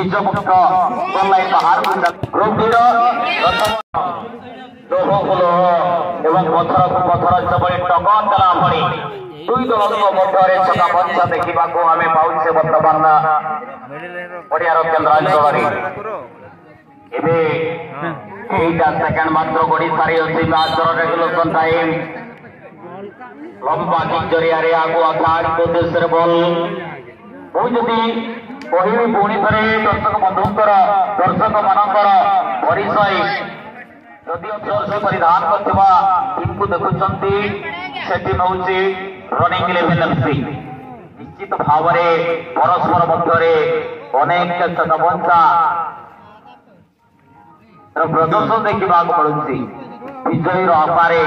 बीजमुक्त गलाई बाहर group D लोहकुल एवं पथर को पथर जबरी टकन देला भली दुई दल मध्य छका पंचा देखा आम पाचे बर्तमान ओडियार केन्द्रांचल सेकेंड मात्र गड़ी सारी अच्छी मैचर रेगुलेशन टाइम लंबा किक जरिया आगुआ थार्ड उद्देश्य बल मुझे कहबी पुणी थे दर्शक बंधुंकर दर्शक मानकर परिचय जदिव जर्सी परिधान करथिबा टीम को देखुछंती से टीम होची रनिंग 11 एफसी निश्चित भाव में परस्पर मध्य अनेक चकबंचा प्रदर्शन देखा पड़ुची विजयी आशारे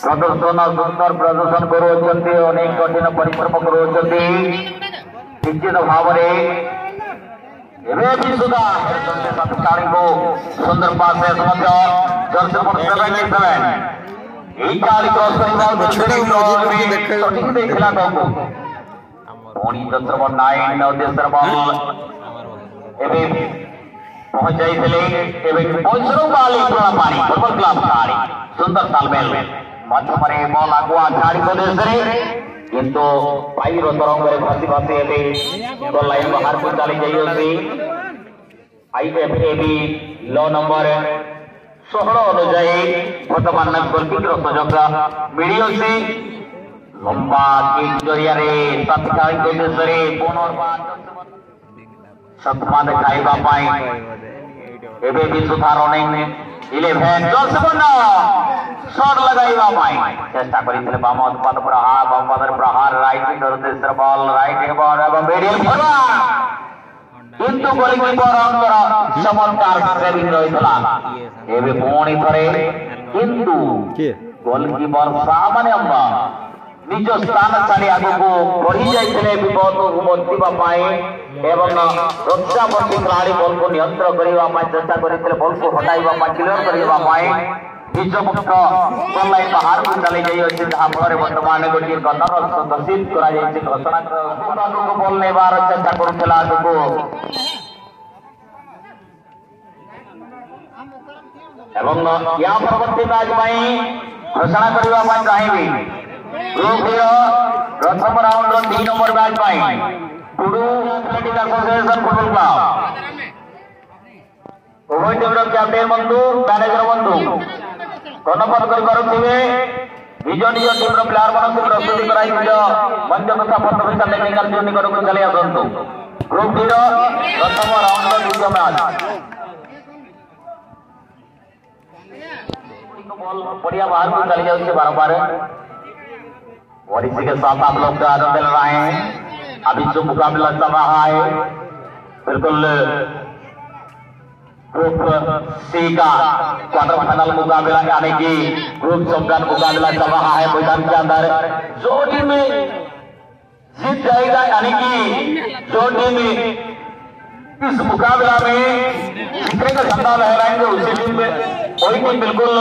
प्रदर्शन सुंदर प्रदर्शन करुँच अनेक कठिन परिश्रम करुँच निश्चित भाव में सुधा शक्तिशाली को सुंदर पास जर्सी नंबर 77 चाली क्रॉस देखला पुणी जर्सी नंबर 9 उद्देश्य बल पहुंच जाइए पानी फुटबॉल क्लब खेलाड़ी सुंदर तालमेल मध्यम बल आगुआ छाड़ी उद्देश्य किंतु पाइर तरंग भासी भासी गोल लाइन बाहर को चली जाइए आईएफएबी लॉ नंबर 16 अनुजाई बर्तमान गोलकीपर सुजोग मिली लंबा किक जरिया शक्तिशाली उद्देश्य पुनर्बार सत्मा देखा एबे भी सुधा रनिंग 11 शॉट लगाइबा चेष्टा करिथिले बाम उत्पाद प्रहार बाम पादर प्रहार राइट उद्देश्य बल राइट बॉल एवं मिडिल फॉरवर्ड किंतु गोलकीपर अंतर चमत्कार सेविंग रहितला एबे पुणी थरे किंतु गोलकीपर सामान्य निज स्थान छाड़ी आग को बढ़ी जाते विपद को बचाई एवं रक्षाबंदी खिलाड़ी बल को नियंत्रण करने चेष्टा करते बल को हटाइबा क्लियर करने बीजमुक्त बल लाइन बाहर को चली जाइए जहाँ फल बर्तमान गोटे कलर घोषित घोषणा बल नेबार चेष्टा करुला आग को या परवर्ती मैच घोषणा करने चाहिए ग्रुप प्रथम round 3 number match Tudu athletic association football club उभय टीम कैप्टेन बंधु मैनेजर बंधु कर्णपात करें निज निज टीम प्लेयर मान प्रस्तुति कराई मंच तथा फटोफिका टेक्निकल जोन निकट को चली आसतु ग्रुप डी प्रथम राउंड द्वितीय मैच बॉल बढ़िया बाहर को चली जाती है बारंबार और इसी के साथ आप लोग का आनंद ले रहे हैं। अभी जो मुकाबला चल रहा है बिल्कुल ग्रुप सी का क्वार्टर फाइनल मुकाबला यानी कि ग्रुप चैंपियन मुकाबला चल रहा है मैदान के अंदर जो टीम जीत जाएगा यानी कि जो टीम इस मुकाबला में जीतने का झंडा लहराएंगे उसी टीम में वही टीम बिल्कुल